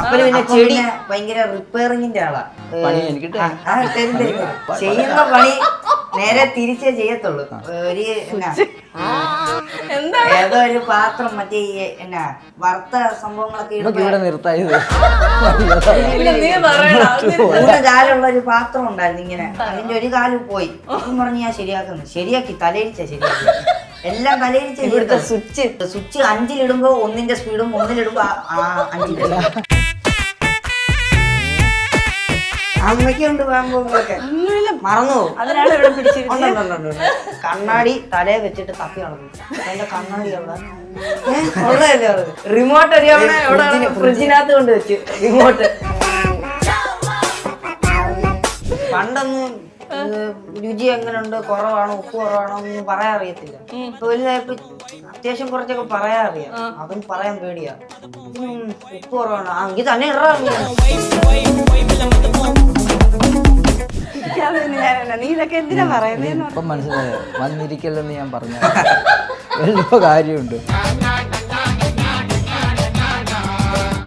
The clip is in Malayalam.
അപ്പന് പിന്നെ ചെടി ഭയങ്കര റിപ്പയറിങ്ങിന്റെ ആളാ. ചെയ്യുന്ന പണി നേരെ തിരിച്ചേ ചെയ്യത്തുള്ളൂ. ഒരു ഏതോ ഒരു പാത്രം മറ്റേ എന്നാ വറുത്ത സംഭവങ്ങളൊക്കെ മൂന്ന് കാലുള്ള ഒരു പാത്രം ഉണ്ടായിരുന്നു ഇങ്ങനെ. അതിന്റെ ഒരു കാലം പോയി. അതും പറഞ്ഞ് ഞാൻ ശരിയാക്കി തലയിലിച്ച ശരിയാക്കി എല്ലാം തലയിലിച്ച. ഇവിടുത്തെ സ്വിച്ച് 5-ലിടുമ്പോ 1-ന്റെ സ്പീഡും 1-ലിടുമ്പോ 5-ന്റെ. അമ്മയ്ക്കുണ്ട് പാമ്പൊക്കെ മറന്നു പോകും. അതിനാണ് ഇവിടെ പിടിച്ചിരുന്നത്. കണ്ണാടി തലയെ വെച്ചിട്ട് തപ്പി നടന്നു. എന്റെ കണ്ണാടി ഉള്ളതല്ലേ റിമോട്ട് അറിയാവുന്ന ഫ്രിഡ്ജിനകത്ത് കൊണ്ട് വെച്ച് റിമോട്ട്. പണ്ടൊന്നും രുചി എങ്ങനെയുണ്ട്, കുറവാണോ ഉപ്പ് കുറവാണോ ഒന്നും പറയാൻ അറിയത്തില്ല. വലുതായപ്പോ അത്യാവശ്യം കുറച്ചൊക്കെ പറയാൻ അറിയാം. അതും പറയാൻ പേടിയാ. ഉപ്പ് കുറവാണോ എങ്കിൽ തന്നെ നീ ഇതൊക്കെ എന്തിനാ പറയുന്നത്? ഇപ്പം മനസ്സിലായോ? വന്നിരിക്കല്ലെന്ന് ഞാൻ പറഞ്ഞ വലിയ കാര്യമുണ്ട്.